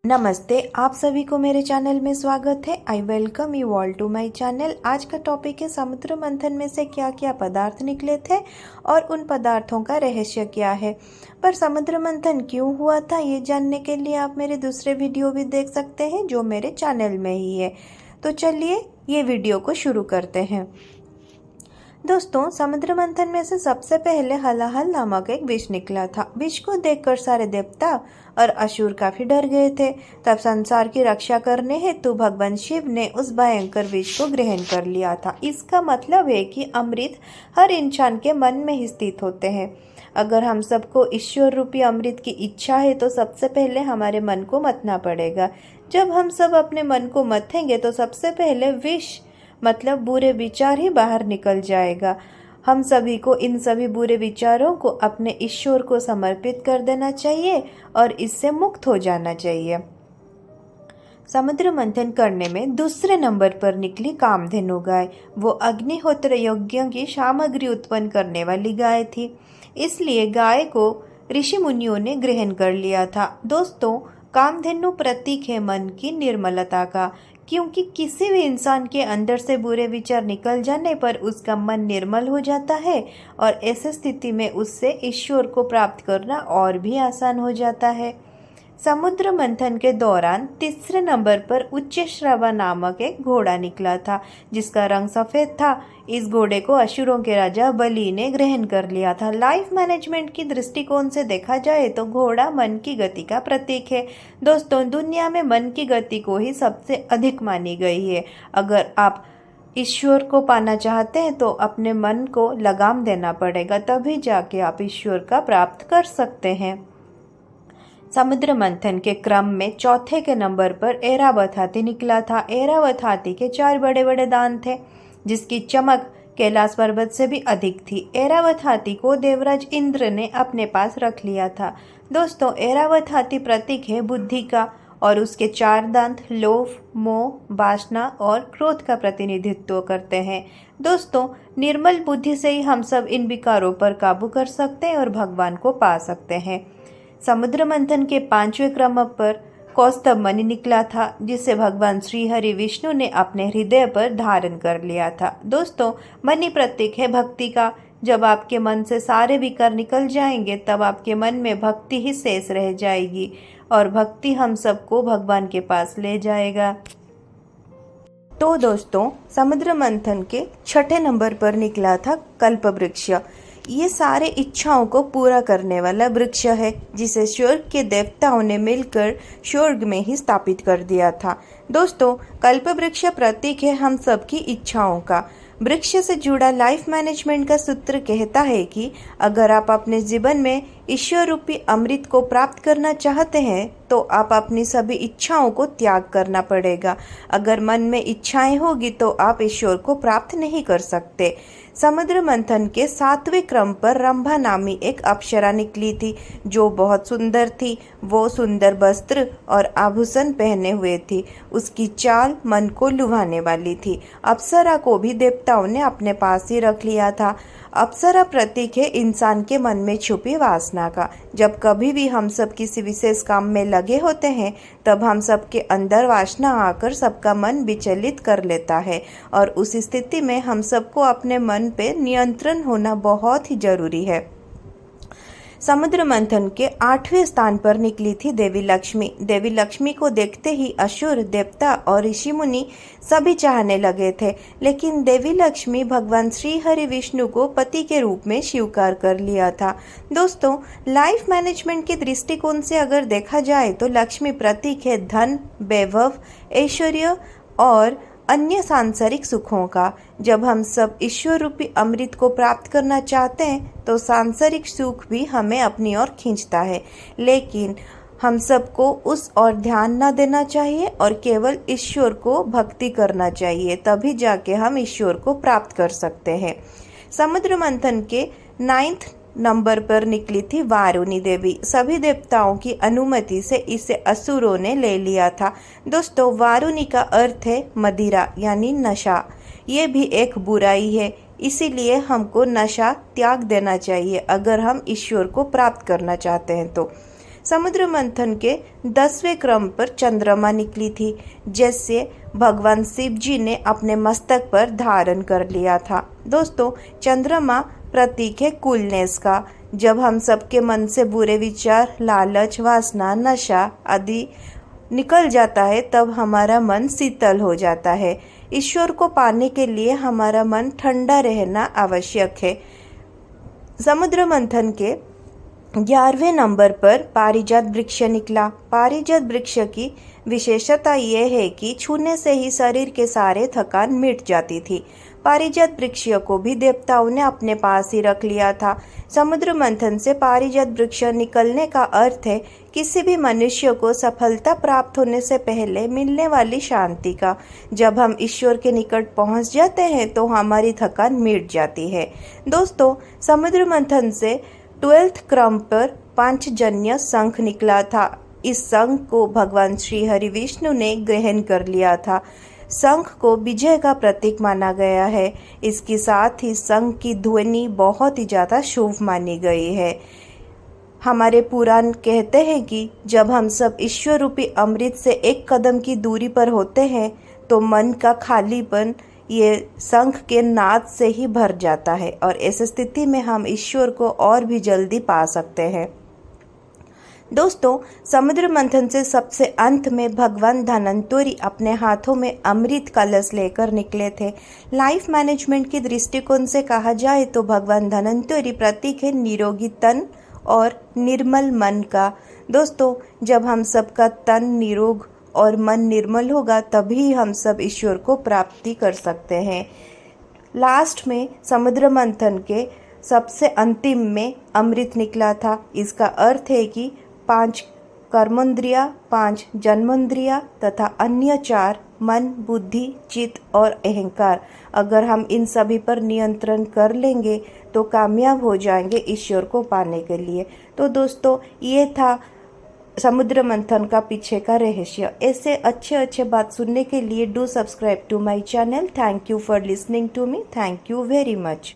नमस्ते, आप सभी को मेरे चैनल में स्वागत है। I welcome you all to my channel. आज का टॉपिक है समुद्र मंथन में से क्या क्या पदार्थ निकले थे और उन पदार्थों का रहस्य क्या है। पर समुद्र मंथन क्यों हुआ था ये जानने के लिए आप मेरे दूसरे वीडियो भी देख सकते हैं जो मेरे चैनल में ही है। तो चलिए ये वीडियो को शुरू करते हैं। दोस्तों, समुद्र मंथन में से सबसे पहले हलाहल नामक एक विष निकला था। विष को देखकर सारे देवता और असुर काफी डर गए थे। तब संसार की रक्षा करने हेतु भगवान शिव ने उस भयंकर विष को ग्रहण कर लिया था। इसका मतलब है कि अमृत हर इंसान के मन में ही स्थित होते हैं। अगर हम सबको ईश्वर रूपी अमृत की इच्छा है तो सबसे पहले हमारे मन को मतना पड़ेगा। जब हम सब अपने मन को मथेंगे तो सबसे पहले विष मतलब बुरे विचार ही बाहर निकल जाएगा। हम सभी को इन सभी बुरे विचारों को अपने ईश्वर को समर्पित कर देना चाहिए और इससे मुक्त हो जाना चाहिए। समुद्र मंथन करने में दूसरे नंबर पर निकली कामधेनु गाय। वो अग्निहोत्र यज्ञ की सामग्री उत्पन्न करने वाली गाय थी, इसलिए गाय को ऋषि मुनियों ने ग्रहण कर लिया था। दोस्तों, कामधेनु प्रतीक है मन की निर्मलता का, क्योंकि किसी भी इंसान के अंदर से बुरे विचार निकल जाने पर उसका मन निर्मल हो जाता है और ऐसी स्थिति में उससे ईश्वर को प्राप्त करना और भी आसान हो जाता है। समुद्र मंथन के दौरान तीसरे नंबर पर उच्चश्रवा नामक एक घोड़ा निकला था जिसका रंग सफेद था। इस घोड़े को असुरों के राजा बलि ने ग्रहण कर लिया था। लाइफ मैनेजमेंट की दृष्टिकोण से देखा जाए तो घोड़ा मन की गति का प्रतीक है। दोस्तों, दुनिया में मन की गति को ही सबसे अधिक मानी गई है। अगर आप ईश्वर को पाना चाहते हैं तो अपने मन को लगाम देना पड़ेगा, तभी जाके आप ईश्वर का प्राप्त कर सकते हैं। समुद्र मंथन के क्रम में चौथे के नंबर पर ऐरावत हाथी निकला था। ऐरावत हाथी के 4 बड़े बड़े दांत थे जिसकी चमक कैलाश पर्वत से भी अधिक थी। ऐरावत हाथी को देवराज इंद्र ने अपने पास रख लिया था। दोस्तों, ऐरावत हाथी प्रतीक है बुद्धि का और उसके 4 दांत लोभ, मोह, वासना और क्रोध का प्रतिनिधित्व करते हैं। दोस्तों, निर्मल बुद्धि से ही हम सब इन विकारों पर काबू कर सकते हैं और भगवान को पा सकते हैं। समुद्र मंथन के 5वें क्रम पर कौस्तभ मणि निकला था जिसे भगवान श्री हरि विष्णु ने अपने हृदय पर धारण कर लिया था। दोस्तों, मणि प्रतीक है भक्ति का। जब आपके मन से सारे विकार निकल जाएंगे तब आपके मन में भक्ति ही शेष रह जाएगी और भक्ति हम सबको भगवान के पास ले जाएगा। तो दोस्तों, समुद्र मंथन के 6ठे नंबर पर निकला था कल्प वृक्ष। ये सारे इच्छाओं को पूरा करने वाला वृक्ष है जिसे स्वर्ग के देवताओं ने मिलकर स्वर्ग में ही स्थापित कर दिया था। दोस्तों, कल्प वृक्ष प्रतीक है हम सबकी इच्छाओं का। वृक्ष से जुड़ा लाइफ मैनेजमेंट का सूत्र कहता है कि अगर आप अपने जीवन में ईश्वर रूपी अमृत को प्राप्त करना चाहते हैं तो आप अपनी सभी इच्छाओं को त्याग करना पड़ेगा। अगर मन में इच्छाएं होगी तो आप ईश्वर को प्राप्त नहीं कर सकते। समुद्र मंथन के 7वें क्रम पर रंभा नामी एक अप्सरा निकली थी जो बहुत सुंदर थी। वो सुंदर वस्त्र और आभूषण पहने हुए थी। उसकी चाल मन को लुभाने वाली थी। अप्सरा को भी देवताओं ने अपने पास ही रख लिया था। अप्सरा प्रतीक है इंसान के मन में छुपी वासना का। जब कभी भी हम सब किसी विशेष काम में लगे होते हैं तब हम सबके अंदर वासना आकर सबका मन विचलित कर लेता है और उस स्थिति में हम सबको अपने मन पे नियंत्रण होना बहुत ही जरूरी है। समुद्र मंथन के 8वें स्थान पर निकली थी देवी लक्ष्मी। देवी लक्ष्मी को देखते ही असुर, देवता और ऋषि मुनि सभी चाहने लगे थे, लेकिन देवी लक्ष्मी भगवान श्री हरि विष्णु को पति के रूप में स्वीकार कर लिया था। दोस्तों, लाइफ मैनेजमेंट के दृष्टिकोण से अगर देखा जाए तो लक्ष्मी प्रतीक है धन, वैभव, ऐश्वर्य और अन्य सांसारिक सुखों का। जब हम सब ईश्वर रूपी अमृत को प्राप्त करना चाहते हैं तो सांसारिक सुख भी हमें अपनी ओर खींचता है, लेकिन हम सबको उस ओर ध्यान न देना चाहिए और केवल ईश्वर को भक्ति करना चाहिए, तभी जाके हम ईश्वर को प्राप्त कर सकते हैं। समुद्र मंथन के 9th नंबर पर निकली थी वारुणी देवी। सभी देवताओं की अनुमति से इसे असुरों ने ले लिया था। दोस्तों, वारुणी का अर्थ है मदिरा यानी नशा। ये भी एक बुराई है, इसीलिए हमको नशा त्याग देना चाहिए अगर हम ईश्वर को प्राप्त करना चाहते हैं तो। समुद्र मंथन के 10वें क्रम पर चंद्रमा निकली थी, जैसे भगवान शिव जी ने अपने मस्तक पर धारण कर लिया था। दोस्तों, चंद्रमा प्रतीक है कूलनेस का। जब हम सबके मन से बुरे विचार, लालच, वासना, नशा आदि निकल जाता है, तब हमारा मन शीतल हो जाता है। ईश्वर को पाने के लिए हमारा मन ठंडा रहना आवश्यक है। समुद्र मंथन के 11वें नंबर पर पारिजात वृक्ष निकला। पारिजात वृक्ष की विशेषता यह है कि छूने से ही शरीर के सारे थकान मिट जाती थी। पारिजात वृक्ष को भी देवताओं ने अपने पास ही रख लिया था। समुद्र मंथन से पारिजात वृक्ष निकलने का अर्थ है किसी भी मनुष्य को सफलता प्राप्त होने से पहले मिलने वाली शांति का। जब हम ईश्वर के निकट पहुंच जाते हैं तो हमारी थकान मिट जाती है। दोस्तों, समुद्र मंथन से 12वें क्रम पर पांचजन्य शंख निकला था। इस शंख को भगवान श्री हरि विष्णु ने ग्रहण कर लिया था। शंख को विजय का प्रतीक माना गया है। इसके साथ ही शंख की ध्वनि बहुत ही ज़्यादा शुभ मानी गई है। हमारे पुराण कहते हैं कि जब हम सब ईश्वर रूपी अमृत से एक कदम की दूरी पर होते हैं तो मन का खालीपन ये शंख के नाद से ही भर जाता है और ऐसी स्थिति में हम ईश्वर को और भी जल्दी पा सकते हैं। दोस्तों, समुद्र मंथन से सबसे अंत में भगवान धन्वंतरि अपने हाथों में अमृत कलश लेकर निकले थे। लाइफ मैनेजमेंट की दृष्टिकोण से कहा जाए तो भगवान धन्वंतरि प्रतीक है निरोगी तन और निर्मल मन का। दोस्तों, जब हम सबका तन निरोग और मन निर्मल होगा तभी हम सब ईश्वर को प्राप्ति कर सकते हैं। लास्ट में समुद्र मंथन के सबसे अंतिम में अमृत निकला था। इसका अर्थ है कि 5 कर्मेंद्रियां, 5 जन्मेंद्रियां तथा अन्य 4 मन, बुद्धि, चित्त और अहंकार, अगर हम इन सभी पर नियंत्रण कर लेंगे तो कामयाब हो जाएंगे ईश्वर को पाने के लिए। तो दोस्तों, ये था समुद्र मंथन का पीछे का रहस्य। ऐसे अच्छे अच्छे बात सुनने के लिए do subscribe to my channel. Thank you for listening to me. Thank you very much.